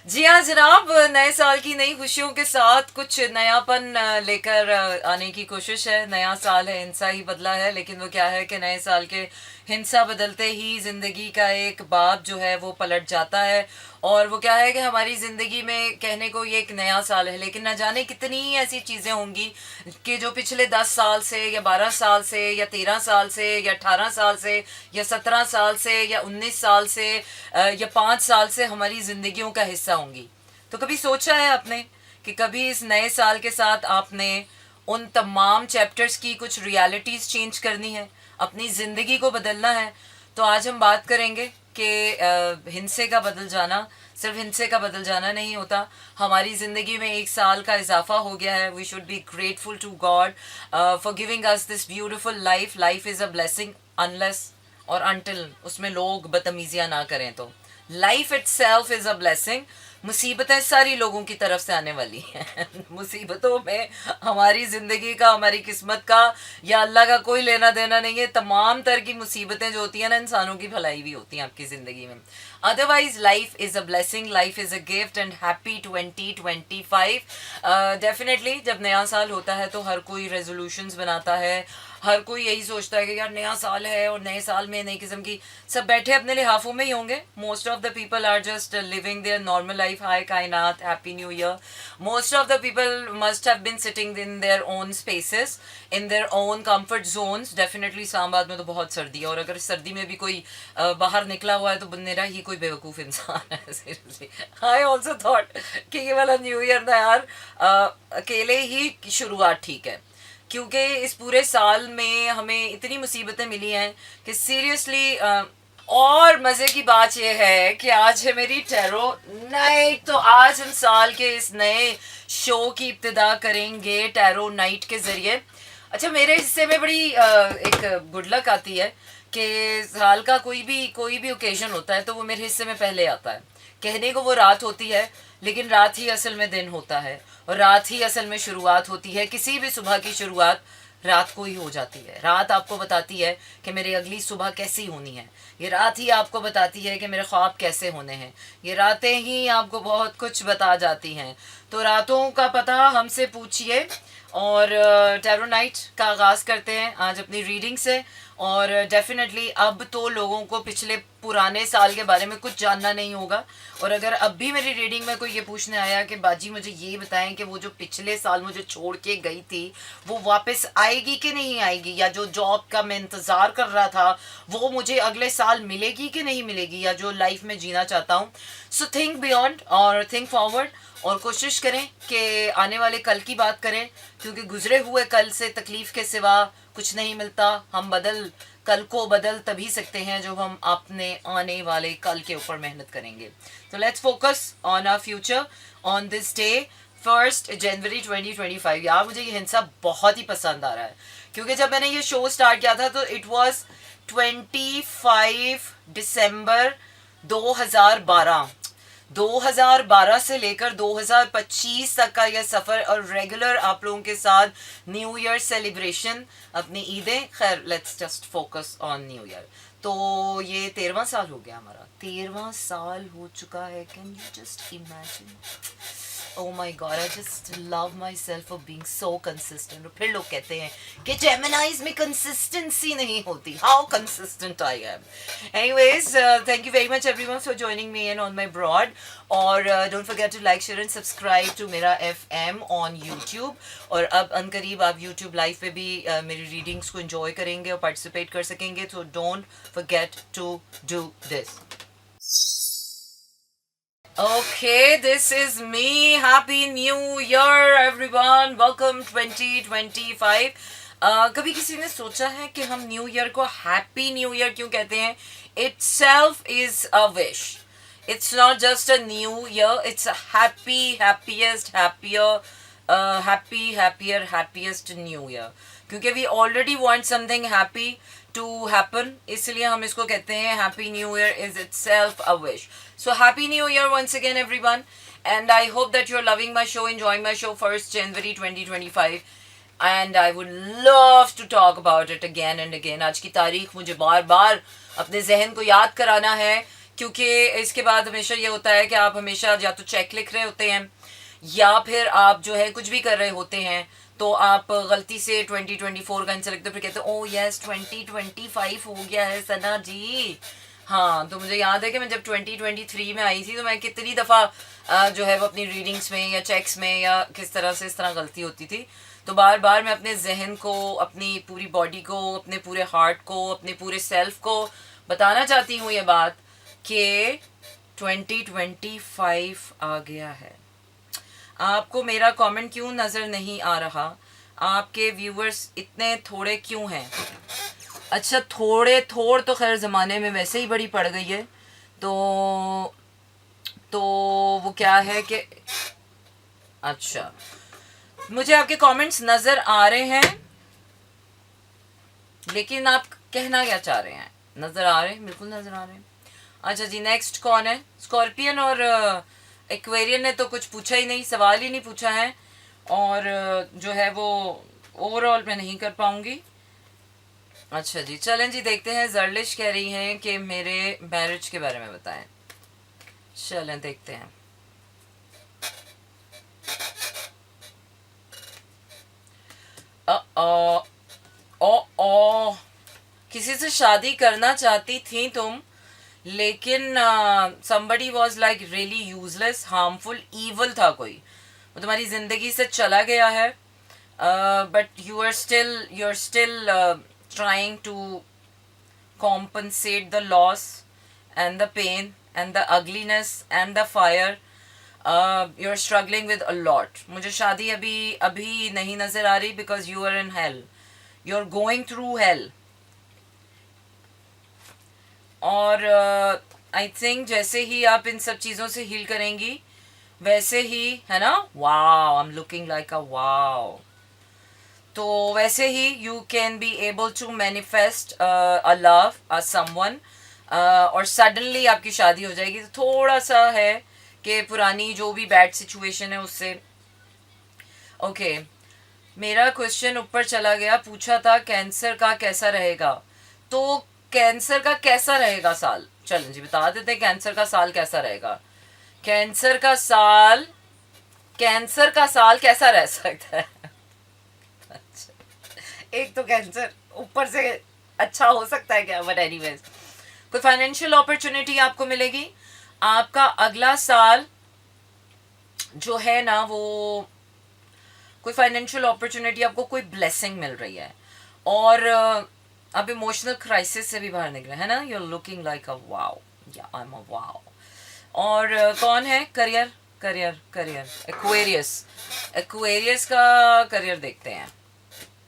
जी हाँ जनाब, नए साल की नई खुशियों के साथ कुछ नयापन लेकर आने की कोशिश है। नया साल है, हिंसा ही बदला है, लेकिन वो क्या है कि नए साल के हिंसा बदलते ही जिंदगी का एक बाब जो है वो पलट जाता है। और वो क्या है कि हमारी जिंदगी में कहने को ये एक नया साल है, लेकिन न जाने कितनी ऐसी चीजें होंगी कि जो पिछले 10 साल से या 12 साल से या 13 साल से या 18 साल से या 17 साल से या 19 साल से या 5 साल से हमारी जिंदगियों का हिस्सा होंगी। तो कभी सोचा है आपने कि कभी इस नए साल के साथ आपने उन तमाम चैप्टर्स की कुछ रियलिटीज चेंज करनी है, अपनी जिंदगी को बदलना है? तो आज हम बात करेंगे कि हिंसे का बदल जाना सिर्फ हिंसे का बदल जाना नहीं होता। हमारी ज़िंदगी में एक साल का इजाफा हो गया है। We should be grateful to God for giving us this beautiful life. Life is a blessing unless और अनटिल उसमें लोग बदतमीजियाँ ना करें। तो life itself is a blessing. मुसीबतें सारी लोगों की तरफ से आने वाली हैं। मुसीबतों में हमारी ज़िंदगी का, हमारी किस्मत का या अल्लाह का कोई लेना देना नहीं है। तमाम तरह की मुसीबतें जो होती हैं ना, इंसानों की भलाई भी होती हैं आपकी ज़िंदगी में। Otherwise life is a blessing, life is a gift and happy 2025। Definitely जब नया साल होता है तो हर कोई रेजोल्यूशंस बनाता है। हर कोई यही सोचता है कि यार नया साल है और नए साल में नई किस्म की सब बैठे अपने लिहाफों में ही होंगे। Most of the people are just living their normal life. Hi Kainat, happy new year. Most of the people must have been sitting in their own spaces, in their own comfort zones. Definitely Islamabad में तो बहुत सर्दी है, और अगर सर्दी में भी कोई बाहर निकला हुआ है तो मेरा ही कोई बेवकूफ़ इंसान है। सीरियसली आई ऑल्सो थॉट कि ये वाला न्यू ईयर था यार, अकेले ही शुरुआत ठीक है, क्योंकि इस पूरे साल में हमें इतनी मुसीबतें मिली हैं कि सीरियसली। और मज़े की बात यह है कि आज है मेरी टैरो नाइट। तो आज हम साल के इस नए शो की इब्तिदा करेंगे टैरो नाइट के ज़रिए। अच्छा, मेरे हिस्से में बड़ी एक गुड लक आती है कि साल का कोई भी ओकेजन होता है तो वो मेरे हिस्से में पहले आता है। कहने को वो रात होती है, लेकिन रात ही असल में दिन होता है, और रात ही असल में शुरुआत होती है। किसी भी सुबह की शुरुआत रात को ही हो जाती है। रात आपको बताती है कि मेरी अगली सुबह कैसी होनी है। ये रात ही आपको बताती है कि मेरे ख्वाब कैसे होने हैं। ये रातें ही आपको बहुत कुछ बता जाती हैं। तो रातों का पता हमसे पूछिए। और टैरो नाइट का आगाज़ करते हैं आज अपनी रीडिंग से। और डेफिनेटली अब तो लोगों को पिछले पुराने साल के बारे में कुछ जानना नहीं होगा। और अगर अब भी मेरी रीडिंग में कोई ये पूछने आया कि बाजी मुझे ये बताएं कि वो जो पिछले साल मुझे छोड़ के गई थी वो वापस आएगी कि नहीं आएगी, या जो जॉब का मैं इंतज़ार कर रहा था वो मुझे अगले साल मिलेगी कि नहीं मिलेगी, या जो लाइफ में जीना चाहता हूँ। सो थिंक बियॉन्ड और थिंक फॉरवर्ड, और कोशिश करें कि आने वाले कल की बात करें, क्योंकि गुजरे हुए कल से तकलीफ़ के सिवा कुछ नहीं मिलता। हम कल को बदल तभी सकते हैं जब हम अपने आने वाले कल के ऊपर मेहनत करेंगे। तो let's focus on our future on this day 1 January 2025। यार मुझे ये हिंसा बहुत ही पसंद आ रहा है, क्योंकि जब मैंने ये शो स्टार्ट किया था तो इट वॉज 25 दिसंबर 2012। 2012 से लेकर 2025 तक का यह सफ़र, और रेगुलर आप लोगों के साथ न्यू ईयर सेलिब्रेशन, अपनी ईदें। खैर let's just focus on new year. तो ये 13वां साल हो गया, हमारा 13वां साल हो चुका है। Can you just imagine? Oh my God, I just love myself for being so consistent. फिर लोग कहते हैं कि जेमिनाइज में कंसिस्टेंसी नहीं होती। How consistent I am. Anyways, thank you very much everyone for joining me in on my broad. और don't forget to like, share and subscribe to मेरा FM ऑन यूट्यूब। और अब अनकरीब आप यूट्यूब लाइव पे भी मेरी रीडिंग्स को enjoy करेंगे और पार्टिसिपेट कर सकेंगे। तो don't forget to do this. Okay, this is me. Happy New Year, everyone. Welcome 2025. कभी किसी ने सोचा है कि हम न्यू ईयर को हैप्पी न्यू ईयर क्यों कहते हैं? Itself is a wish. It's not just a new year. It's a happy, happiest, happier, happier, happiest new year. क्योंकि we already want something happy to happen, इसलिए हम इसको कहते हैं happy new year is itself a wish. So happy new year once again everyone, and I hope that you're loving my show, enjoying my show 1 January 2025, and I would love to talk about it again and again. आज की तारीख मुझे बार बार अपने जहन को याद कराना है क्योंकि इसके बाद हमेशा ये होता है कि आप हमेशा या तो चेक लिख रहे होते हैं या फिर आप जो है कुछ भी कर रहे होते हैं, तो आप गलती से 2024 का आंसर लिखते हो, फिर कहते हो ओ यस 2025 हो गया है सना जी। हाँ, तो मुझे याद है कि मैं जब 2023 में आई थी तो मैं कितनी दफ़ा जो है वो अपनी रीडिंग्स में या चेक्स में या किस तरह से इस तरह गलती होती थी। तो बार बार मैं अपने जहन को, अपनी पूरी बॉडी को, अपने पूरे हार्ट को, अपने पूरे सेल्फ को बताना चाहती हूँ ये बात कि 2025 आ गया है। आपको मेरा कमेंट क्यों नज़र नहीं आ रहा? आपके व्यूअर्स इतने थोड़े क्यों हैं? अच्छा, थोड़ तो खैर ज़माने में वैसे ही बड़ी पड़ गई है, तो वो क्या है कि अच्छा, मुझे आपके कमेंट्स नज़र आ रहे हैं, लेकिन आप कहना क्या चाह रहे हैं? नज़र आ रहे हैं, बिल्कुल नज़र आ रहे हैं। अच्छा जी, नेक्स्ट कौन है? स्कॉर्पियन और एक्वेरियन ने तो कुछ पूछा ही नहीं, सवाल ही नहीं पूछा है, और जो है वो ओवरऑल मैं नहीं कर पाऊंगी। अच्छा जी, चलें जी, देखते हैं। जर्लिश कह रही हैं कि मेरे मैरिज के बारे में बताएं। चलें देखते हैं। ओ ओ ओ किसी से शादी करना चाहती थी तुम, लेकिन somebody was like really useless, harmful, evil था कोई, वो तुम्हारी जिंदगी से चला गया है, but you're still trying to compensate the loss and the pain and the ugliness and the fire. You're struggling with a lot. मुझे शादी अभी नहीं नजर आ रही, because you are in hell. You're going through hell. और I think जैसे ही आप इन सब चीज़ों से हील करेंगी वैसे ही, है ना, wow, I am looking like a wow, तो वैसे ही you can be able to manifest a love, a someone, और सडनली आपकी शादी हो जाएगी। तो थोड़ा सा है कि पुरानी जो भी बैड सिचुएशन है उससे। ओके, मेरा क्वेश्चन ऊपर चला गया, पूछा था कैंसर का कैसा रहेगा। तो कैंसर का कैसा रहेगा साल, चलें जी बता देते हैं कैंसर का साल कैसा रहेगा। कैंसर का साल कैसा रह सकता है? अच्छा, एक तो कैंसर ऊपर से अच्छा हो सकता है क्या, बट एनीवेज, कोई फाइनेंशियल अपॉर्चुनिटी आपको मिलेगी। आपका अगला साल जो है ना, वो कोई फाइनेंशियल अपॉर्चुनिटी, आपको कोई ब्लेसिंग मिल रही है, और आप इमोशनल क्राइसिस से भी बाहर निकले, है ना। You are looking like a wow, या आई एम अ वाओ। और कौन है? करियर एक्वेरियस का करियर देखते हैं।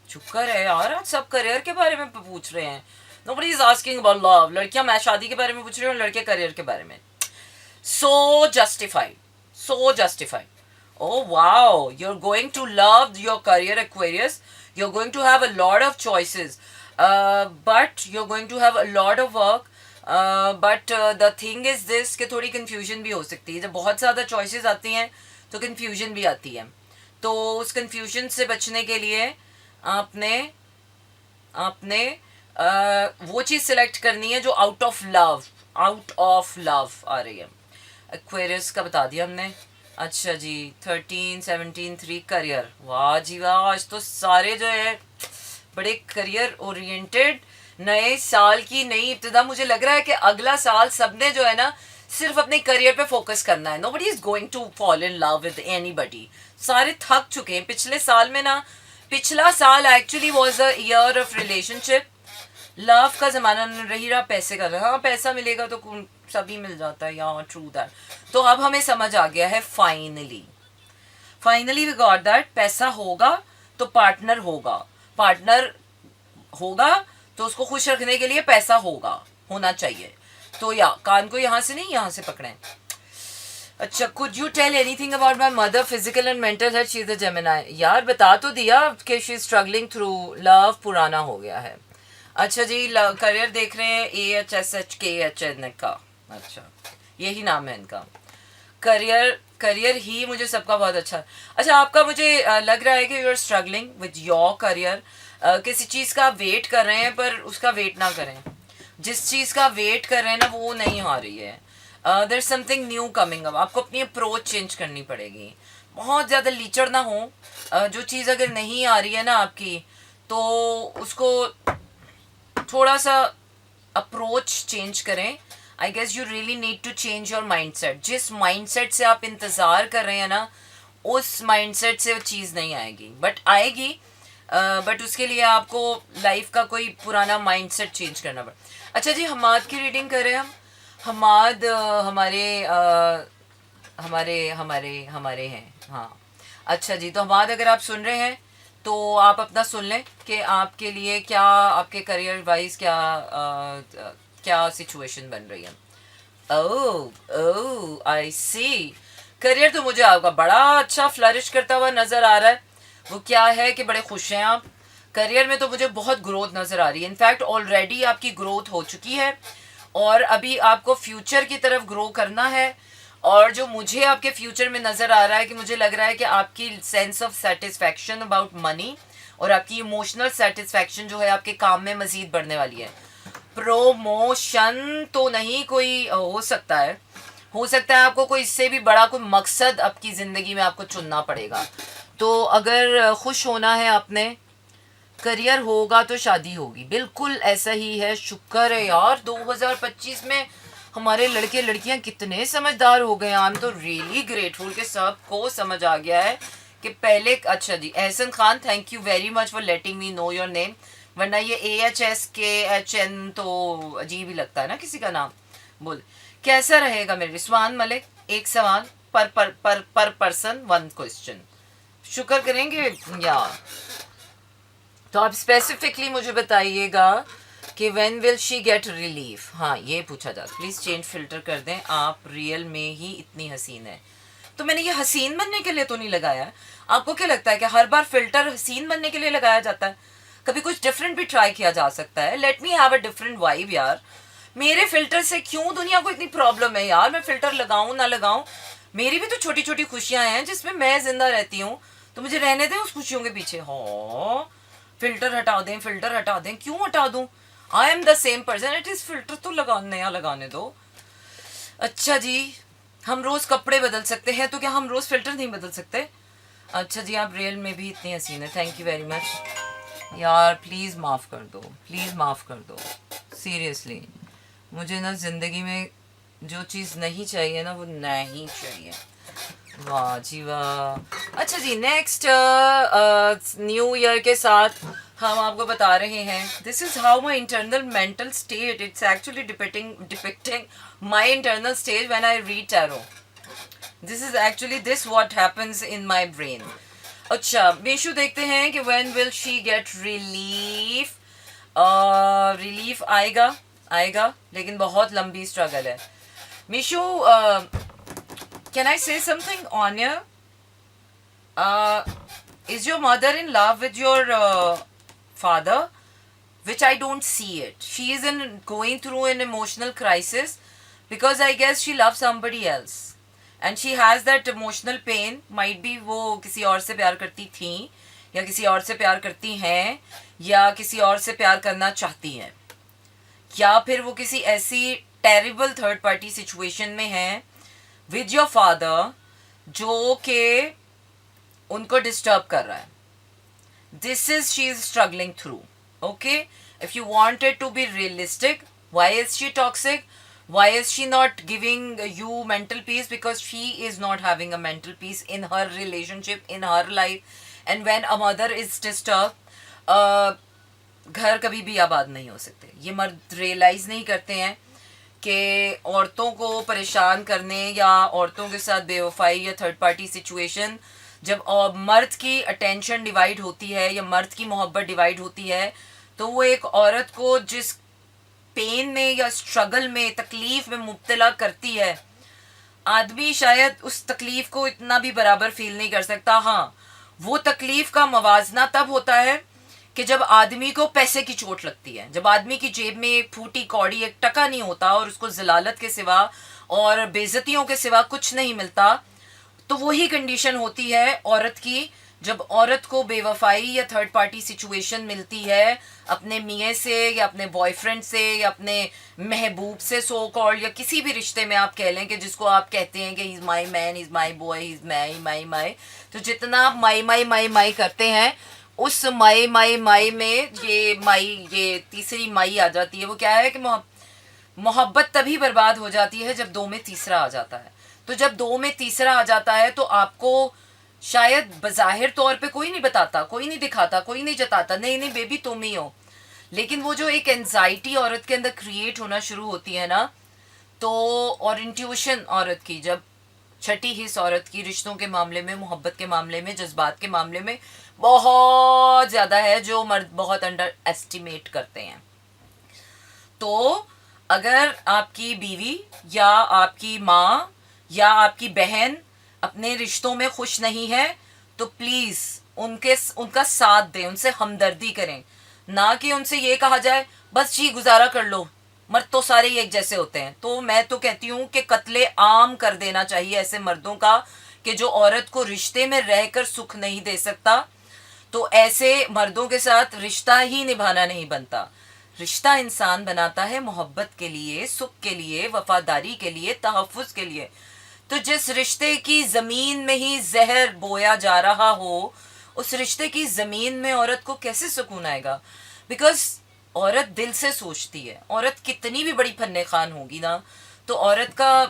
शुक्र है यार, आज सब करियर के बारे में पूछ रहे हैं। Nobody is asking about love. लड़कियां मैं शादी के बारे में पूछ रही हूँ, लड़के करियर के बारे में। सो justified. Oh wow, you're going to love your career, Aquarius. You're going to have a lot of choices, but you're going to have a lot of work. But the thing is this, कि थोड़ी confusion भी हो सकती है। जब बहुत ज़्यादा choices आती हैं तो confusion भी आती है। तो उस confusion से बचने के लिए आपने वो चीज़ select करनी है जो out of love आ रही है। Aquarius का बता दिया हमने। अच्छा जी, 13, 17, 3 करियर। वाह जी वाह, आज तो सारे जो है बड़े करियर ओरिएंटेड। नए साल की नई इब्तिदा। मुझे लग रहा है कि अगला साल सबने जो है ना सिर्फ अपने करियर पे फोकस करना है। Nobody is going to fall in love with anybody. सारे थक चुके हैं पिछले साल में ना। पिछला साल actually was a year of relationship. Love का जमाना नहीं रहा, पैसे का। हाँ, पैसा मिलेगा तो सभी मिल जाता है, या ट्रू दैट। तो अब हमें समझ आ गया है, फाइनली वी गॉट दैट। पैसा होगा तो पार्टनर होगा तो उसको खुश रखने के लिए पैसा होना चाहिए। तो या कान को यहाँ से नहीं, यहाँ से पकड़े। अच्छा, could you tell anything about my mother, physical and mental health? She is a Gemini. यार बता तो दिया कि she is struggling through love, पुराना हो गया है। अच्छा जी, करियर देख रहे हैं, AHSHKHN का। अच्छा, यही नाम है इनका। करियर ही मुझे सबका बहुत अच्छा, आपका मुझे लग रहा है कि you are struggling with your career. किसी चीज़ का वेट कर रहे हैं, पर उसका वेट ना करें। जिस चीज़ का वेट कर रहे हैं ना वो नहीं आ रही है. There something new coming up. आपको अपनी अप्रोच चेंज करनी पड़ेगी. बहुत ज़्यादा लीचड़ ना हो. जो चीज़ अगर नहीं आ रही है ना आपकी, तो उसको थोड़ा सा अप्रोच चेंज करें. I guess you really need to change your mindset. जिस माइंडसेट से आप इंतज़ार कर रहे हैं ना, उस माइंडसेट से वो चीज़ नहीं आएगी. बट आएगी, बट उसके लिए आपको लाइफ का कोई पुराना माइंडसेट चेंज करना पड़े. अच्छा जी, हमाद की रीडिंग करें हम. हमाद हमारे हमारे हमारे हैं. हाँ, अच्छा जी. तो हमाद, अगर आप सुन रहे हैं तो आप अपना सुन लें कि आपके लिए क्या, आपके करियर वाइज क्या क्या सिचुएशन बन रही है. ओह ओह, आई सी. करियर तो मुझे आपका बड़ा अच्छा फ्लरिश करता हुआ नज़र आ रहा है. वो क्या है कि बड़े खुश हैं आप. करियर में तो मुझे बहुत ग्रोथ नज़र आ रही है. इनफैक्ट ऑलरेडी आपकी ग्रोथ हो चुकी है और अभी आपको फ्यूचर की तरफ ग्रो करना है. और जो मुझे आपके फ्यूचर में नज़र आ रहा है कि मुझे लग रहा है कि आपकी sense of satisfaction about money और आपकी इमोशनल सेटिस्फैक्शन जो है आपके काम में मज़ीद बढ़ने वाली है. प्रमोशन तो नहीं, कोई हो सकता है, हो सकता है आपको कोई इससे भी बड़ा कोई मकसद आपकी ज़िंदगी में आपको चुनना पड़ेगा. तो अगर खुश होना है आपने, करियर होगा तो शादी होगी. बिल्कुल ऐसा ही है. शुक्र है यार 2025 में हमारे लड़के लड़कियां कितने समझदार हो गए. आई एम तो रियली ग्रेटफुल कि सबको समझ आ गया है कि पहले. अच्छा जी, Ehsan Khan, thank you very much for letting me know your name. वरना ये AHSKHN तो अजीब ही लगता है ना किसी का नाम. बोल, कैसा रहेगा मेरे रिस्वान मलिक. एक सवाल पर पर्सन वन क्वेश्चन. शुक्र करेंगे यार. तो आप स्पेसिफिकली मुझे बताइएगा कि when will she get relief. हाँ, ये पूछा जाता. प्लीज़ चेंज फिल्टर कर दें. आप रियल में ही इतनी हसीन है. तो मैंने ये हसीन बनने के लिए तो नहीं लगाया. आपको क्या लगता है कि हर बार फिल्टर हसीन बनने के लिए लगाया जाता है? कभी कुछ डिफरेंट भी ट्राई किया जा सकता है. Let me have a different vibe यार. मेरे फिल्टर से क्यों दुनिया को इतनी प्रॉब्लम है यार. मैं फिल्टर लगाऊं ना लगाऊं, मेरी भी तो छोटी छोटी खुशियां हैं जिसमें मैं जिंदा रहती हूँ. तो मुझे रहने दें उस खुशियों के पीछे. हाँ, फिल्टर हटा दें, फिल्टर हटा दें. क्यों हटा दूं? I am the same person. It is filter तो लगा, नया लगाने दो. अच्छा जी, हम रोज कपड़े बदल सकते हैं तो क्या हम रोज फिल्टर नहीं बदल सकते? अच्छा जी, आप रियल में भी इतनी हसीन है. थैंक यू वेरी मच यार. प्लीज़ माफ़ कर दो, प्लीज़ माफ़ कर दो. सीरियसली मुझे ना ज़िंदगी में जो चीज़ नहीं चाहिए ना वो नहीं चाहिए. वाह जी वाह. अच्छा जी, नेक्स्ट न्यू ईयर के साथ हम आपको बता रहे हैं, this is how my internal mental state. It's actually depicting my internal state when I read tarot. This is actually this what happens in my brain. अच्छा, बेशु देखते हैं कि when will she get relief. Relief आएगा, आएगा, लेकिन बहुत लंबी struggle है. मीशु, can I say something, Anya? Is your mother in love with your father? Which I don't see it. She is going through an emotional crisis because I guess she loves somebody else. And she has that emotional pain. Might be वो किसी और से प्यार करती थी, या किसी और से प्यार करती हैं, या किसी और से प्यार करना चाहती हैं, या फिर वो किसी ऐसी टेरिबल थर्ड पार्टी सिचुएशन में हैं विद योर फादर जो कि उनको डिस्टर्ब कर रहा है. This is she is struggling through. Okay, if you wanted to be realistic, why is she toxic? Why is she not giving you mental peace? Because she is not having a mental peace in her relationship, in her life. And when a mother is disturbed, घर कभी भी आबाद नहीं हो सकते. ये मर्द realise नहीं करते हैं कि औरतों को परेशान करने या औरतों के साथ बेवफाई या थर्ड पार्टी सिचुएशन, जब मर्द की अटेंशन डिवाइड होती है या मर्द की मोहब्बत डिवाइड होती है, तो वो एक औरत को जिस पेन में या स्ट्रगल में, तकलीफ में मुब्तला करती है, आदमी शायद उस तकलीफ को इतना भी बराबर फील नहीं कर सकता. हाँ, वो तकलीफ का मवाजना तब होता है कि जब आदमी को पैसे की चोट लगती है, जब आदमी की जेब में एक फूटी कौड़ी, एक टका नहीं होता और उसको जलालत के सिवा और बेइज्जतियों के सिवा कुछ नहीं मिलता. तो वही कंडीशन होती है औरत की जब औरत को बेवफाई या थर्ड पार्टी सिचुएशन मिलती है अपने मियाँ से या अपने बॉयफ्रेंड से या अपने महबूब से, सो कॉल्ड, या किसी भी रिश्ते में आप कह लें कि जिसको आप कहते हैं कि is my man, is my boy, is my my my, तो जितना आप माई माई माई माई करते हैं उस माई माई माई में ये तीसरी माई आ जाती है। वो क्या है कि मोहब्बत तभी बर्बाद हो जाती है जब दो में तीसरा आ जाता है। तो जब दो में तीसरा आ जाता है तो आपको शायद बज़ाहिर तौर पे कोई नहीं बताता, कोई नहीं दिखाता, कोई नहीं जताता, नहीं नहीं बेबी तुम ही हो, लेकिन वो जो एक एंजाइटी औरत के अंदर क्रिएट होना शुरू होती है ना, तो और इंट्यूशन औरत की, जब छठी हिस्स औरत की रिश्तों के मामले में, मोहब्बत के मामले में, जज्बात के मामले में बहुत ज़्यादा है, जो मर्द बहुत अंडर एस्टिमेट करते हैं। तो अगर आपकी बीवी या आपकी माँ या आपकी बहन अपने रिश्तों में खुश नहीं है तो प्लीज़ उनका साथ दें, उनसे हमदर्दी करें, ना कि उनसे ये कहा जाए बस जी गुजारा कर लो, मर्द तो सारे ही एक जैसे होते हैं। तो मैं तो कहती हूँ कि कत्ले आम कर देना चाहिए ऐसे मर्दों का कि जो औरत को रिश्ते में रहकर सुख नहीं दे सकता। तो ऐसे मर्दों के साथ रिश्ता ही निभाना नहीं बनता। रिश्ता इंसान बनाता है मोहब्बत के लिए, सुख के लिए, वफादारी के लिए, तहफ़्फ़ुज़ के लिए। तो जिस रिश्ते की ज़मीन में ही जहर बोया जा रहा हो, उस रिश्ते की ज़मीन में औरत को कैसे सुकून आएगा? बिकॉज औरत दिल से सोचती है। औरत कितनी भी बड़ी फन्ने खान होगी ना, तो औरत का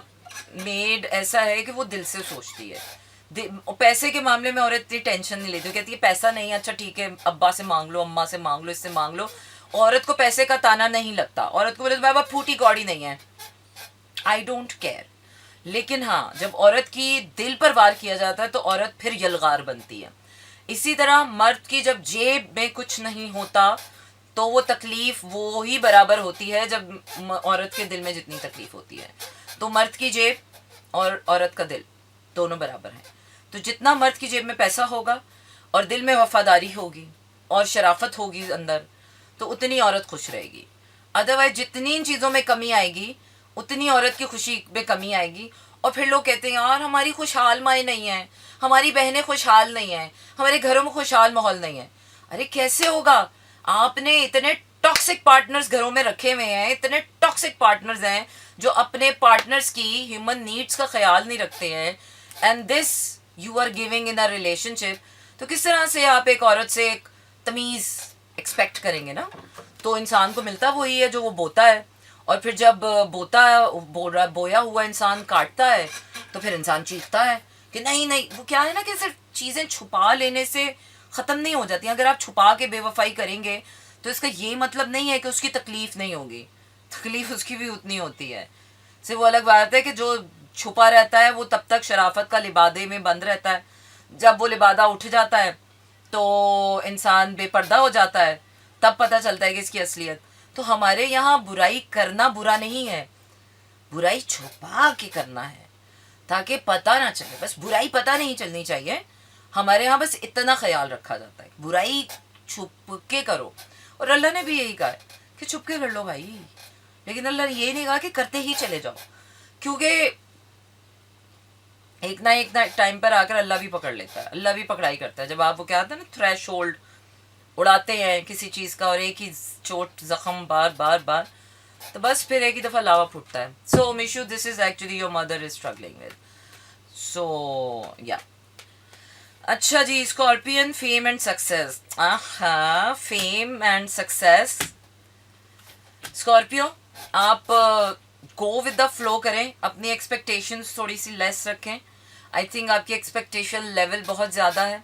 मेड ऐसा है कि वो दिल से सोचती है। पैसे के मामले में औरत इतनी टेंशन नहीं लेती, कहती है पैसा नहीं, अच्छा ठीक है अब्बा से मांग लो, अम्मा से मांग लो, इससे मांग लो। औरत को पैसे का ताना नहीं लगता। औरत को बोले बाबा फूटी कौड़ी नहीं है, आई डोंट केयर। लेकिन हाँ, जब औरत की दिल पर वार किया जाता है तो औरत फिर यलगार बनती है। इसी तरह मर्द की जब जेब में कुछ नहीं होता तो वो तकलीफ वो ही बराबर होती है जब औरत के दिल में जितनी तकलीफ होती है। तो मर्द की जेब और औरत का दिल दोनों बराबर हैं। तो जितना मर्द की जेब में पैसा होगा और दिल में वफादारी होगी और शराफत होगी अंदर, तो उतनी औरत खुश रहेगी। अदरवाइज जितनी इन चीज़ों में कमी आएगी उतनी औरत की खुशी में कमी आएगी। और फिर लोग कहते हैं यार हमारी खुशहाल माएँ नहीं हैं, हमारी बहनें खुशहाल नहीं हैं, हमारे घरों में खुशहाल माहौल नहीं है। अरे कैसे होगा? आपने इतने टॉक्सिक पार्टनर्स घरों में रखे हुए हैं, इतने टॉक्सिक पार्टनर्स हैं जो अपने पार्टनर्स की ह्यूमन नीड्स का ख्याल नहीं रखते हैं, and this you are giving in a relationship. तो किस तरह से आप एक औरत से एक तमीज़ एक्सपेक्ट करेंगे ना? तो इंसान को मिलता वही है जो वो बोता है। और फिर जब बोया हुआ इंसान काटता है तो फिर इंसान चीखता है कि नहीं नहीं। वो क्या है ना कि सिर्फ चीज़ें छुपा लेने से ख़त्म नहीं हो जाती। अगर आप छुपा के बेवफाई करेंगे तो इसका ये मतलब नहीं है कि उसकी तकलीफ़ नहीं होगी, तकलीफ़ उसकी भी उतनी होती है। सिर्फ वो अलग बात है कि जो छुपा रहता है वो तब तक शराफत का लिबादे में बंद रहता है। जब वो लिबादा उठ जाता है तो इंसान बेपर्दा हो जाता है, तब पता चलता है कि इसकी असलियत। तो हमारे यहाँ बुराई करना बुरा नहीं है, बुराई छुपा के करना है ताकि पता ना चले। बस बुराई पता नहीं चलनी चाहिए। हमारे यहाँ बस इतना ख्याल रखा जाता है बुराई छुप के करो। और अल्लाह ने भी यही कहा है कि छुप के कर लो भाई, लेकिन अल्लाह ने ये नहीं कहा कि करते ही चले जाओ, क्योंकि एक ना टाइम पर आकर अल्लाह भी पकड़ लेता है, अल्लाह भी पकड़ाई करता है। जब आप वो क्या होता है ना, थ्रेश होल्ड उड़ाते हैं किसी चीज़ का और एक ही चोट ज़ख्म बार बार बार, तो बस फिर एक ही दफ़ा लावा फूटता है। So Mishu, this is actually your mother is struggling with. So या अच्छा जी, स्कॉर्पियन, फेम एंड सक्सेस। हाँ, फेम एंड सक्सेस। स्कॉर्पियो, आप गो विद द फ्लो करें, अपनी एक्सपेक्टेशंस थोड़ी सी लेस रखें। आई थिंक आपकी एक्सपेक्टेशन लेवल बहुत ज़्यादा है,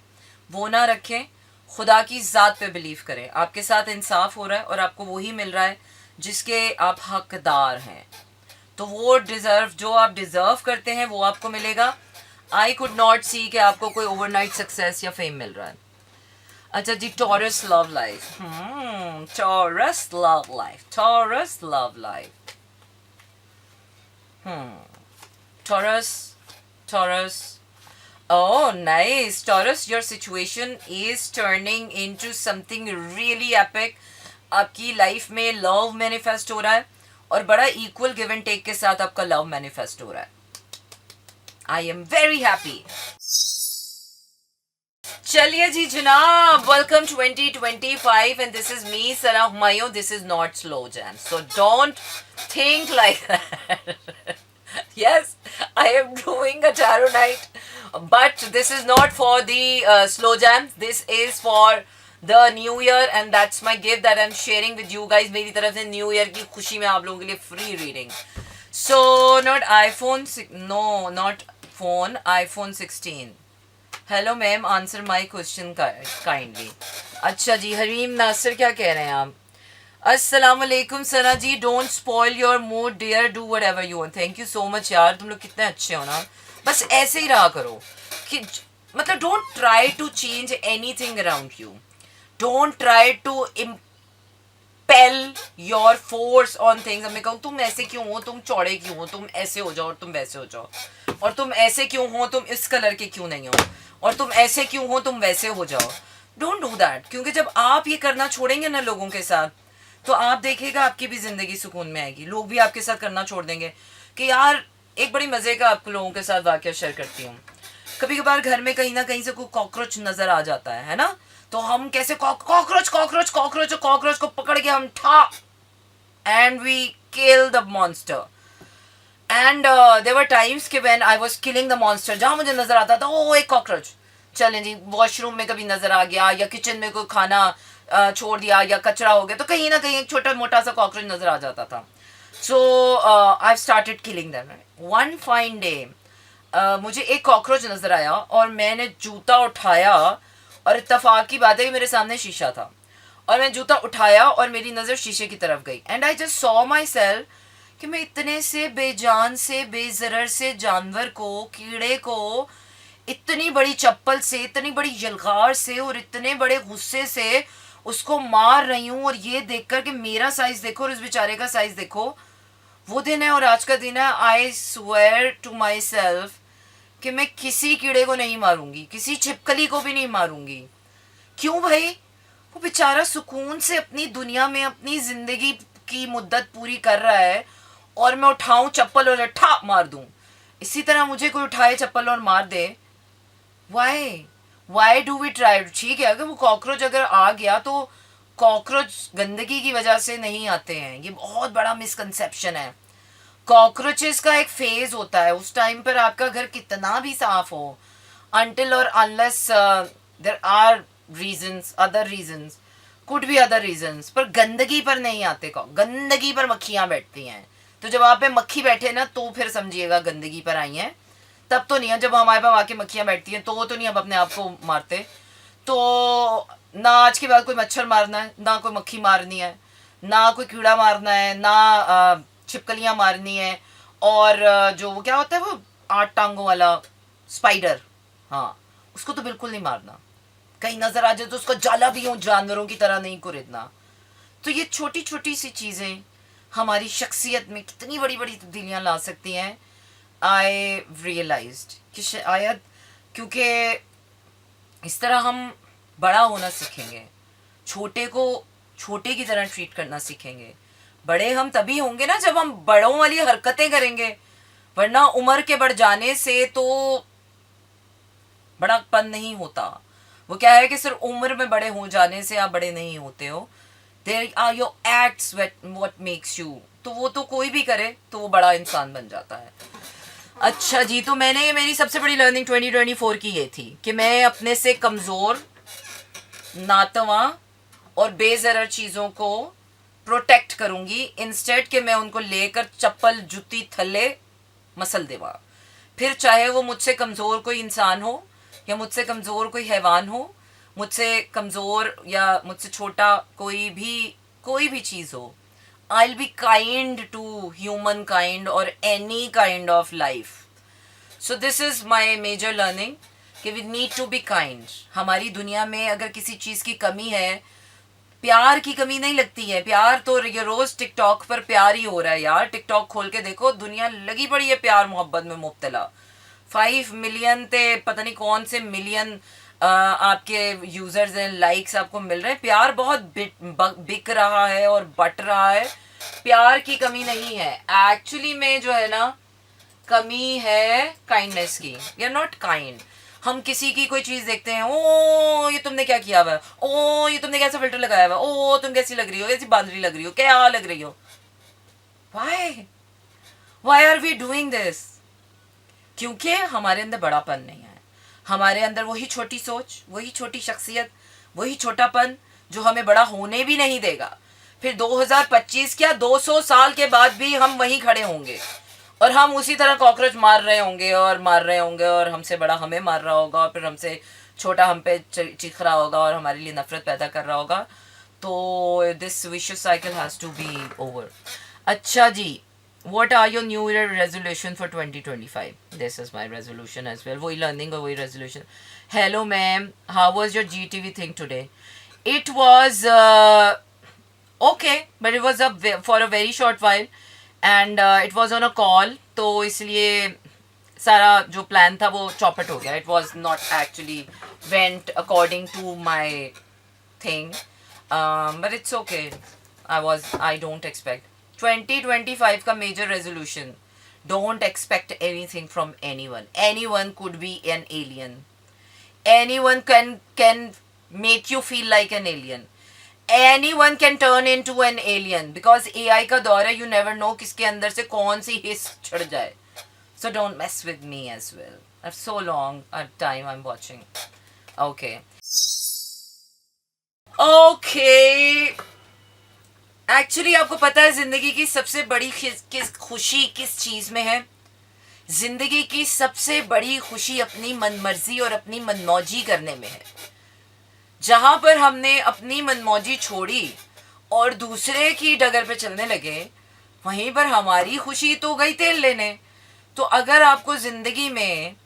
वो ना रखें। खुदा की ज़ात पे बिलीव करें, आपके साथ इंसाफ हो रहा है और आपको वही मिल रहा है जिसके आप हकदार हैं। तो वो डिज़र्व, जो आप डिज़र्व करते हैं वो आपको मिलेगा। आई कुड नॉट सी कि आपको कोई ओवरनाइट सक्सेस या फेम मिल रहा है। अच्छा जी, Taurus love life. Taurus love life, Taurus love life. Taurus. Oh, nice. Taurus, your situation is turning into something really epic. आपकी लाइफ में लव मैनिफेस्ट हो रहा है और बड़ा इक्वल गिव एंड टेक के साथ आपका लव मैनिफेस्ट हो रहा है। I am very happy. चलिए जी जनाब, welcome 2025 and this is me Sana Humayun. This is not slow jam, so don't think like that. Yes, I am doing a tarot night, but this is not for the slow jam. This is for the new year and that's my gift that I'm sharing with you guys. मेरी तरफ से new year की खुशी में आप लोगों के लिए free reading. So not iPhone, no, not phone, iPhone 16. Hello ma'am, answer my question kindly. अच्छा जी, हरीम नासिर क्या कह रहे हैं आप? अस्सलाम वालेकुम Sana ji, don't spoil your mood dear, do whatever you want. Thank you so much यार, तुम लोग कितने अच्छे हो ना. बस ऐसे ही रहा करो कि मतलब don't try to change anything around you. Don't try to impel your force on things. मैं कहूँ तुम ऐसे क्यों हो, तुम चौड़े क्यों हो, तुम ऐसे हो जाओ और तुम वैसे हो जाओ, और तुम ऐसे क्यों हो, तुम इस कलर के क्यों नहीं हो, और तुम ऐसे क्यों हो, तुम वैसे हो जाओ. Don't do that. क्योंकि जब आप ये करना छोड़ेंगे ना लोगों के साथ, तो आप देखिएगा आपकी भी जिंदगी सुकून में आएगी. लोग भी आपके साथ करना छोड़ देंगे. कि यार एक बड़ी मजे का आपको लोगों के साथ वाकया शेयर करती हूँ. कभी कभार घर में कहीं ना कहीं से कोई कॉकरोच नजर आ जाता है ना, तो हम कैसे कॉकरोच कॉकरोच कॉकरोच कॉकरोच को पकड़ के हम ठा and we kill the monster. And there were times कि when I was killing the monster, जहाँ मुझे नजर आता था ओ एक कॉकरोच, चलें जी वॉशरूम में कभी नजर आ गया या किचन में कोई खाना छोड़ दिया या कचरा हो गया, तो कहीं ना कहीं एक छोटा मोटा सा कॉकरोच नजर आ जाता था. So I started killing them. One fine day मुझे एक कॉकरोच नजर आया और मैंने जूता उठाया, और इत्तेफाक की बात है कि मेरे सामने शीशा था, और मैं जूता उठाया और मेरी नज़र शीशे की तरफ गई. And I just saw my self कि मैं इतने से बेजान से बेजरर से जानवर को, कीड़े को, इतनी बड़ी चप्पल से, इतनी बड़ी यलगार से और इतने बड़े गुस्से से उसको मार रही हूँ. और ये देखकर कि मेरा साइज देखो और इस बेचारे का साइज देखो. वो दिन है और आज का दिन है. I swear to myself कि मैं किसी कीड़े को नहीं मारूंगी, किसी छिपकली को भी नहीं मारूंगी. क्यों भाई? वो बेचारा सुकून से अपनी दुनिया में अपनी जिंदगी की मुद्दत पूरी कर रहा है और मैं उठाऊं चप्पल और ठा मार दूं. इसी तरह मुझे कोई उठाए चप्पल और मार दे. Why do we try? ठीक है, अगर वो कॉकरोच अगर आ गया तो कॉकरोच गंदगी की वजह से नहीं आते हैं. ये बहुत बड़ा मिसकंसेप्शन है. कॉकरोचेस का एक फेज होता है, उस टाइम पर आपका घर कितना भी साफ हो, अनटिल और unless there are reasons, other reasons, could be other reasons, पर गंदगी पर नहीं आते. गंदगी पर मक्खियां बैठती हैं. तो जब आप पे मक्खी बैठे ना तो फिर समझिएगा गंदगी पर आई हैं. तब तो नहीं है. जब हमारे पास आके मक्खियां बैठती हैं तो नहीं हम अपने आप को मारते. तो ना आज के बाद कोई मच्छर मारना है, ना कोई मक्खी मारनी है, ना कोई कीड़ा मारना है, ना छिपकलियां मारनी है. और जो वो क्या होता है वो 8 टांगों वाला स्पाइडर, हाँ उसको तो बिल्कुल नहीं मारना. कहीं नजर आ जाए तो उसको जाला भी हो, जानवरों की तरह नहीं कुरेदना. तो ये छोटी छोटी सी चीजें हमारी शख्सियत में कितनी बड़ी बड़ी तब्दीलियां ला सकती हैं. आई रियलाइज्ड कि शायद क्योंकि इस तरह हम बड़ा होना सीखेंगे, छोटे को छोटे की तरह ट्रीट करना सीखेंगे. बड़े हम तभी होंगे ना जब हम बड़ों वाली हरकतें करेंगे, वरना उम्र के बढ़ जाने से तो बड़ापन नहीं होता. वो क्या है कि सिर्फ उम्र में बड़े हो जाने से आप बड़े नहीं होते हो. There are your acts what makes you. तो वो तो कोई भी करे तो वो बड़ा इंसान बन जाता है. अच्छा जी, तो मैंने मेरी सबसे बड़ी लर्निंग 2024 की ये थी कि मैं अपने से कमज़ोर, नातवा और बेजरर चीज़ों को प्रोटेक्ट करूंगी, इंस्टेड कि मैं उनको लेकर चप्पल जूती थल्ले मसल देवा. फिर चाहे वो मुझसे कमज़ोर कोई इंसान हो या मुझसे कमज़ोर कोई हैवान हो, मुझसे कमज़ोर या मुझसे छोटा कोई भी चीज़ हो. I'll be kind to humankind or any kind of life. So this is my major learning कि we need to be kind. हमारी दुनिया में अगर किसी चीज़ की कमी है, प्यार की कमी नहीं लगती है. प्यार तो ये रोज़ टिकटॉक पर प्यार ही हो रहा है यार. टिकटॉक खोल के देखो, दुनिया लगी पड़ी है प्यार मोहब्बत में मुब्तला. 5 मिलियन थे पता नहीं कौन से मिलियन आपके यूजर्स हैं, लाइक्स आपको मिल रहे हैं. प्यार बहुत बिक रहा है और बट रहा है. प्यार की कमी नहीं है एक्चुअली में, जो है ना कमी है काइंडनेस की. You are not kind. हम किसी की कोई चीज़ देखते हैं, ओ ये तुमने क्या किया हुआ है, ओ ये तुमने कैसा फिल्टर लगाया हुआ है, ओ तुम कैसी लग रही हो, कैसी बांदरी लग रही हो, क्या लग रही हो. Why are we doing this? क्योंकि हमारे अंदर बड़ापन नहीं है. हमारे अंदर वही छोटी सोच, वही छोटी शख्सियत, वही छोटापन जो हमें बड़ा होने भी नहीं देगा. फिर 2025 क्या 200 साल के बाद भी हम वहीं खड़े होंगे और हम उसी तरह कॉकरोच मार रहे होंगे और मार रहे होंगे, और हमसे बड़ा हमें मार रहा होगा, और फिर हमसे छोटा हम पे चीख रहा होगा और हमारे लिए नफरत पैदा कर रहा होगा. तो this vicious cycle has to be over. अच्छा जी, what are your new year resolution for 2025? This is my resolution as well. वही learning और वही resolution. Hello ma'am, how was your GTV thing today? It was okay, but it was for a very short while, and it was on a call, तो इसलिए सारा जो plan था वो चौपट हो गया. It was not actually went according to my thing, but it's okay. I don't expect 2025 का major resolution, don't expect anything from anyone. Anyone could be an alien. Anyone can make you feel like an alien. Anyone can turn into an alien, because AI का दौर है. You never know किसके अंदर से कौन सी हिस चढ़ जाए. So don't mess with me as well. I have so long a time I am watching. Okay actually आपको पता है जिंदगी की सबसे बड़ी खुशी किस चीज में है? जिंदगी की सबसे बड़ी खुशी अपनी मनमर्जी और अपनी मनमौजी करने में है. जहां पर हमने अपनी मनमौजी छोड़ी और दूसरे की डगर पे चलने लगे, वहीं पर हमारी खुशी तो गई तेल लेने. तो अगर आपको जिंदगी में,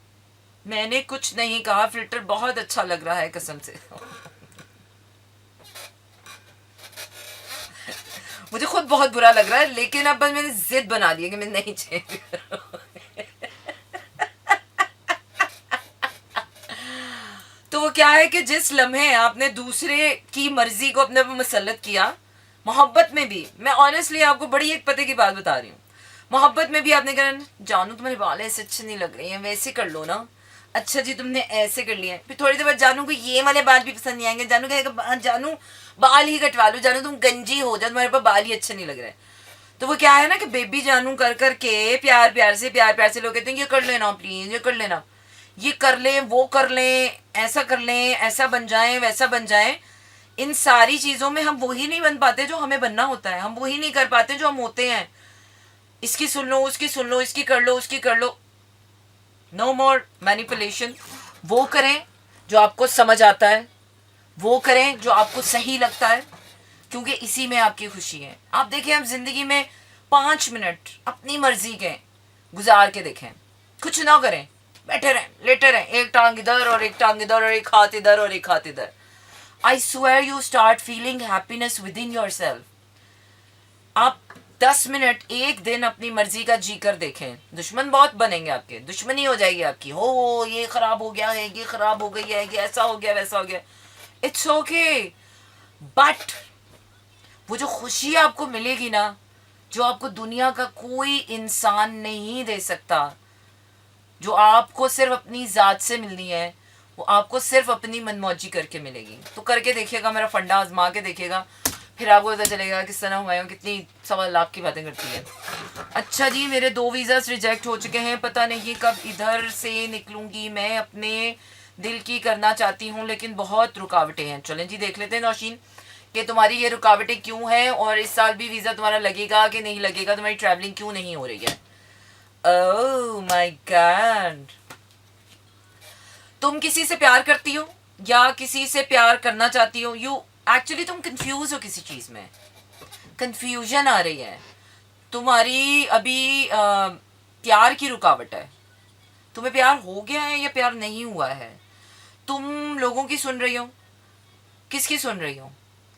मैंने कुछ नहीं कहा, फिल्टर बहुत अच्छा लग रहा है कसम से. मुझे खुद बहुत बुरा लग रहा है, लेकिन अब मैंने जिद बना ली है कि मैं नहीं चेंज करूँ. तो वो क्या है कि जिस लम्हे आपने दूसरे की मर्जी को अपने पर मुसल्लत किया, मोहब्बत में भी, मैं ऑनेस्टली आपको बड़ी एक पते की बात बता रही हूँ, मोहब्बत में भी आपने कहा जानू तुम्हारे बाल ऐसे अच्छे नहीं लग रहे हैं, वैसे कर लो ना. अच्छा जी तुमने ऐसे कर लिया, फिर थोड़ी देर बाद जानू को ये वाले बाल भी पसंद नहीं आएंगे. जानू कहेगा जानू बाल ही कटवा लो, जानू तुम गंजी हो जाओ, तुम्हारे पास बाल ही अच्छे नहीं लग रहे. तो वो क्या है ना कि बेबी जानू कर कर के प्यार प्यार से लोग कहते हैं ये कर लेना प्लीज, ये कर लेना, ये कर लें, वो कर लें, ऐसा कर लें, ऐसा बन जाएं, वैसा बन जाएं. इन सारी चीज़ों में हम वही नहीं बन पाते जो हमें बनना होता है. हम वही नहीं कर पाते जो हम होते हैं. इसकी सुन लो, उसकी सुन लो, इसकी कर लो, उसकी कर लो. नो मोर मैनिपुलेशन. वो करें जो आपको समझ आता है, वो करें जो आपको सही लगता है, क्योंकि इसी में आपकी खुशी है. आप देखें, हम जिंदगी में 5 मिनट अपनी मर्जी के गुजार के देखें, कुछ ना करें, बैठे रहें, लेटे रहें, एक टांग इधर और एक टांग इधर और एक हाथ इधर और एक हाथ इधर. I swear you start feeling happiness with in your self. आप 10 मिनट एक दिन अपनी मर्जी का जी कर देखें. दुश्मन बहुत बनेंगे आपके, दुश्मनी हो जाएगी आपकी, हो ये खराब हो गया है, ये खराब हो गई है, ये ऐसा हो गया, वैसा हो गया. इट्स ओके, बट वो जो खुशी आपको मिलेगी ना, जो आपको दुनिया का कोई इंसान नहीं दे सकता, जो आपको सिर्फ अपनी ज़ात से मिलनी है, वो आपको सिर्फ अपनी मनमौजी करके मिलेगी. तो करके देखिएगा, मेरा फंडा आजमा के देखिएगा, फिर आपको पता चलेगा कि सना हुमायूं कितनी 1.25 लाख की बातें करती है. अच्छा जी, मेरे 2 वीज़ास रिजेक्ट हो चुके हैं, पता नहीं कब इधर से निकलूंगी. मैं अपने दिल की करना चाहती हूँ, लेकिन बहुत रुकावटें हैं. चलें जी, देख लेते हैं नौशीन कि तुम्हारी ये रुकावटें क्यों हैं, और इस साल भी वीज़ा तुम्हारा लगेगा कि नहीं लगेगा, तुम्हारी ट्रैवलिंग क्यों नहीं हो रही है. Oh my God. तुम किसी से प्यार करती हो या किसी से प्यार करना चाहती हो? यू एक्चुअली तुम कंफ्यूज हो किसी चीज़ में, कंफ्यूजन आ रही है तुम्हारी. अभी प्यार की रुकावट है. तुम्हें प्यार हो गया है या प्यार नहीं हुआ है? तुम लोगों की सुन रही हो, किसकी सुन रही हो,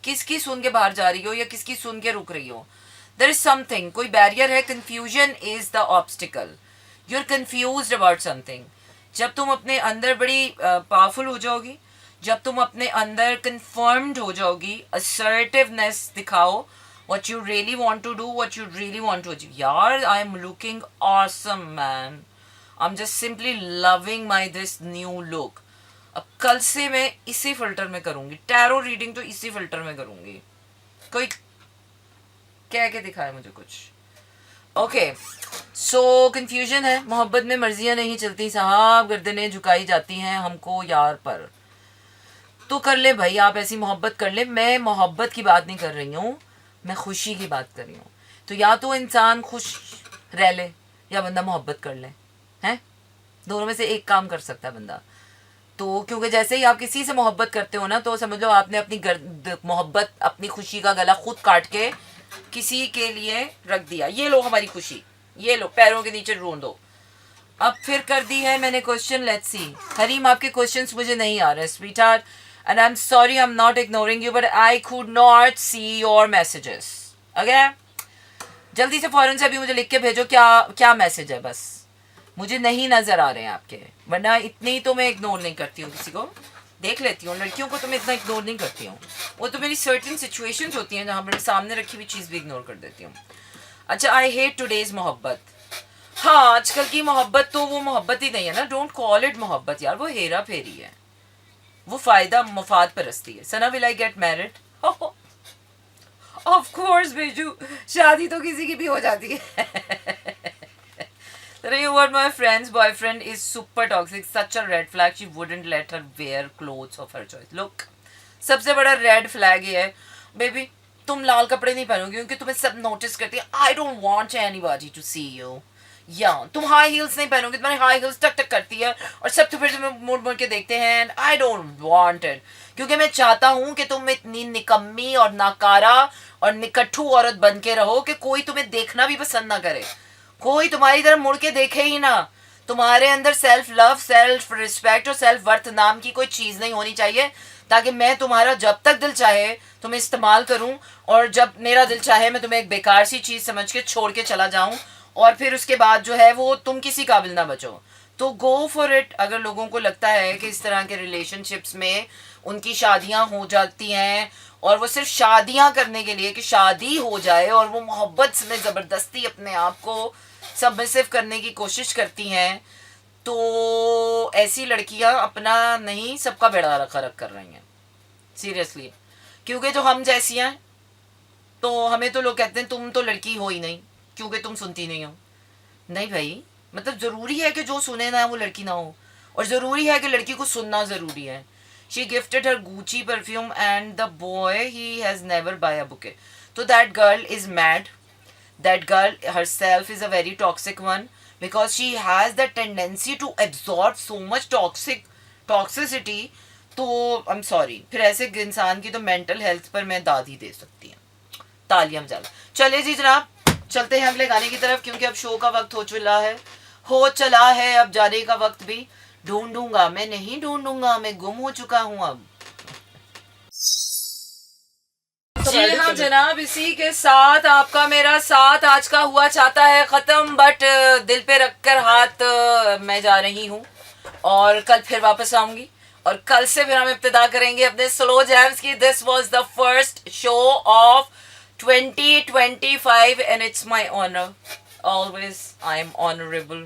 किसकी सुन के बाहर जा रही हो या किसकी सुन के रुक रही हो? देयर इज समथिंग, कोई बैरियर है. Confusion is the obstacle. You are confused about something. जब तुम अपने अंदर बड़ी पावरफुल हो जाओगी, जब तुम अपने अंदर कन्फर्म्ड हो जाओगी, असर्टिवनेस दिखाओ, what you really want to do, what you really want to achieve. यार, I am looking awesome man. I am just simply loving my this new look. अब कल से मैं इसी फिल्टर में करूंगी, टैरो रीडिंग तो इसी फिल्टर में करूंगी. कोई कह के दिखाए मुझे कुछ. ओके सो कंफ्यूजन है. मोहब्बत में मर्जियां नहीं चलती साहब, गर्दनें झुकाई जाती हैं हमको यार पर. तो कर ले भाई, आप ऐसी मोहब्बत कर ले. मैं मोहब्बत की बात नहीं कर रही हूँ, मैं खुशी की बात कर रही हूँ. तो या तो इंसान खुश रह ले या बंदा मोहब्बत कर ले, हैं. दोनों में से एक काम कर सकता है बंदा. तो क्योंकि जैसे ही आप किसी से मोहब्बत करते हो ना, तो समझ लो आपने अपनी मोहब्बत, अपनी खुशी का गला खुद काट के किसी के लिए रख दिया. ये लो हमारी खुशी, ये लो पैरों के नीचे ढूंढ दो. अब फिर कर दी है मैंने क्वेश्चन. Let's see. हरीम आपके क्वेश्चंस मुझे नहीं आ रहे sweet heart, and I am sorry, I am not ignoring you, but I could not see your messages. Okay जल्दी से फौरन से अभी मुझे लिख के भेजो क्या क्या मैसेज है. बस मुझे नहीं नजर आ रहे हैं आपके, वरना इतनी ही तो मैं इग्नोर नहीं करती हूँ किसी को. देख लेती हूँ लड़कियों को तो मैं इतना इग्नोर नहीं करती हूँ. वो तो मेरी सर्टेन सिचुएशंस होती हैं जहाँ पर मैं सामने रखी हुई चीज़ भी इग्नोर कर देती हूँ. अच्छा आई हेट टुडेज मोहब्बत. हाँ आजकल की मोहब्बत तो वो मोहब्बत ही नहीं है ना. डोंट कॉल इट मोहब्बत यार, वो हेरा फेरी है, वो फायदा मफाद परस्ती है. Sana will I get married? Of course Beju, शादी तो किसी की भी हो जाती है. You know what, my friend's boyfriend is super toxic, such a red flag. She wouldn't let her wear clothes of her choice. Look, सबसे बड़ा रेड फ्लैग ये है बेबी, तुम लाल कपड़े नहीं पहनोगे क्योंकि तुम्हें सब नोटिस करती है. I don't want anybody to see you. या तुम हाई हील्स नहीं पहनोगे, तुम्हारी हाई हील्स टक टक करती है और सब तो फिर तुम्हें मुड़ मुड़ के देखते हैं. And I don't want it, क्योंकि मैं चाहता हूँ कि तुम इतनी निकम्मी और नाकारा और निकट्ठू औरत बन के रहो कि कोई तुम्हें देखना भी पसंद ना करे, कोई तुम्हारी तरफ मुड़ के देखे ही ना. तुम्हारे अंदर सेल्फ लव, सेल्फ रिस्पेक्ट और सेल्फ वर्थ नाम की कोई चीज़ नहीं होनी चाहिए, ताकि मैं तुम्हारा जब तक दिल चाहे तुम्हें इस्तेमाल करूं और जब मेरा दिल चाहे मैं तुम्हें एक बेकार सी चीज़ समझ के छोड़ के चला जाऊं और फिर उसके बाद जो है वो तुम किसी काबिल ना बचो. तो गो फॉर इट. अगर लोगों को लगता है कि इस तरह के रिलेशनशिप्स में उनकी शादियां हो जाती हैं और वो सिर्फ शादियां करने के लिए कि शादी हो जाए और वो मोहब्बत में ज़बरदस्ती अपने आप को सबमिसिव करने की कोशिश करती हैं, तो ऐसी लड़कियां अपना नहीं सबका बेड़ा रख कर रही हैं सीरियसली. क्योंकि जो हम जैसी हैं तो हमें तो लोग कहते हैं तुम तो लड़की हो ही नहीं क्योंकि तुम सुनती नहीं हो. नहीं भाई, मतलब ज़रूरी है कि जो सुने ना वो लड़की ना हो, और ज़रूरी है कि लड़की को सुनना ज़रूरी है. She gifted her Gucci perfume and the boy he has never buy a bouquet. So that girl is mad. That girl herself is a very toxic one because she has the tendency to absorb so much toxicity. तो I'm sorry, फिर ऐसे इंसान की तो mental health पर मैं दाद ही दे सकती हूँ. तालियां बजा. चले जी जनाब, चलते हैं अगले गाने की तरफ क्योंकि अब शो का वक्त हो चला है अब जाने का वक्त भी. ढूंढूंगा मैं नहीं ढूंढूंगा, मैं गुम हो चुका हूं अब. जी हाँ जनाब, इसी के साथ आपका मेरा साथ आज का हुआ चाहता है खत्म. बट दिल पे रखकर हाथ मैं जा रही हूँ और कल फिर वापस आऊंगी और कल से फिर हम इब्तिदा करेंगे अपने स्लो जैम्स की. This was the first show off 2025 and it's my honor. Always I am honorable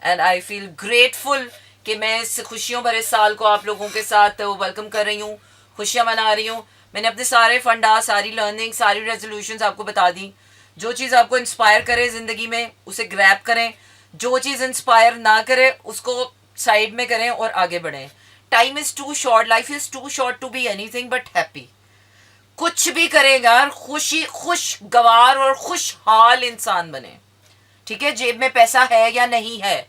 and I feel grateful कि मैं इस खुशियों भरे साल को आप लोगों के साथ वेलकम कर रही हूँ, खुशियाँ मना रही हूँ. मैंने अपने सारे फंडा, सारी लर्निंग, सारी रेजोल्यूशंस आपको बता दी. जो चीज़ आपको इंस्पायर करे ज़िंदगी में उसे ग्रैब करें, जो चीज़ इंस्पायर ना करे उसको साइड में करें और आगे बढ़ें. Time is too short, life is too short to be anything but happy. कुछ भी करेगा खुशगवार और खुशहाल इंसान बने. ठीक है, जेब में पैसा है या नहीं है,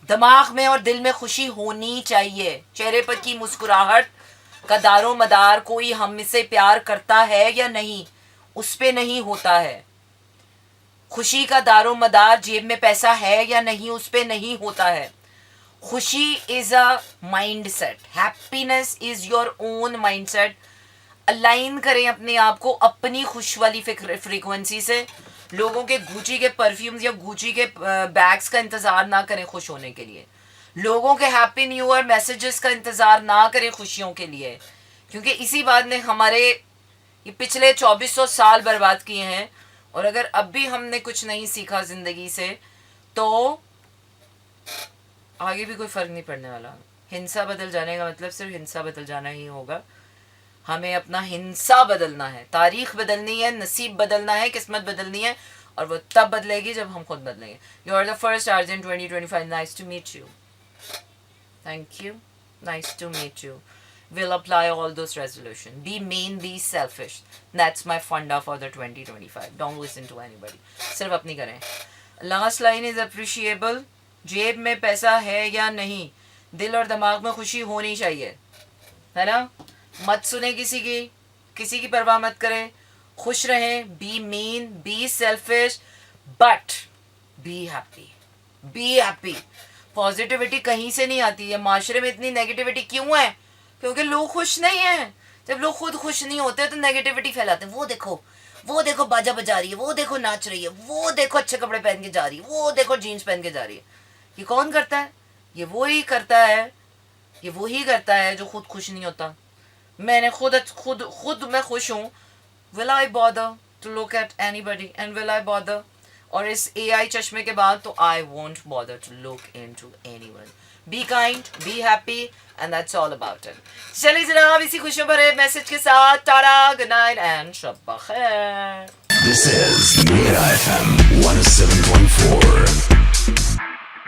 दिमाग में और दिल में खुशी होनी चाहिए. चेहरे पर की मुस्कुराहट का दारो मदार कोई हमसे प्यार करता है या नहीं उस पे नहीं होता है. खुशी का दारो मदार जेब में पैसा है या नहीं उस पे नहीं होता है. खुशी is a mind set, happiness is your own mind set. Align करें अपने आप को अपनी खुश वाली फ्रीक्वेंसी से. लोगों के गुची के परफ्यूम्स या गुची के बैग्स का इंतज़ार ना करें खुश होने के लिए. लोगों के हैप्पी न्यू ईयर मैसेजेस का इंतज़ार ना करें खुशियों के लिए, क्योंकि इसी बात ने हमारे ये पिछले 2400 साल बर्बाद किए हैं. और अगर अब भी हमने कुछ नहीं सीखा ज़िंदगी से तो आगे भी कोई फ़र्क नहीं पड़ने वाला। हिंसा बदल जाने का मतलब सिर्फ हिंसा बदल जाना ही होगा। हमें अपना हिंसा बदलना है, तारीख बदलनी है, नसीब बदलना है, किस्मत बदलनी है, और वो तब बदलेगी जब हम खुद बदलेंगे। यू आर द फर्स्ट आर्जन 2025। Nice to meet you. Thank you. Nice to meet you. Will apply all those resolutions. Be mean, be selfish. That's my funda for the 2025. Don't listen to anybody. सिर्फ अपनी करें। Last line is appreciable. जेब में पैसा है या नहीं, दिल और दिमाग में खुशी होनी चाहिए, है ना? मत सुने किसी की परवाह मत करें, खुश रहें, be mean, be selfish, but be happy, be happy. Positivity कहीं से नहीं आती है। माशरे में इतनी नेगेटिविटी क्यों है? क्योंकि लोग खुश नहीं हैं। जब लोग खुद खुश नहीं होते तो नेगेटिविटी फैलाते हैं। वो देखो बाजा बजा रही है, वो देखो नाच रही है, वो देखो अच्छे कपड़े पहन के जा रही है, वो देखो जीन्स पहन के जा रही है। ये कौन करता है? ये वो ही करता है जो खुद खुश नहीं होता। मैंने खुद मैं खुश हूँ। Will I bother to look at anybody and will I bother? और इस AI चश्मे के बाद तो I won't bother to look into anyone. Be kind, be happy, and that's all about it. चलिए जनाब, इसी खुशियों भरे मैसेज के साथ Tata, good night and Shab बखैर। This is Mira FM 107.4.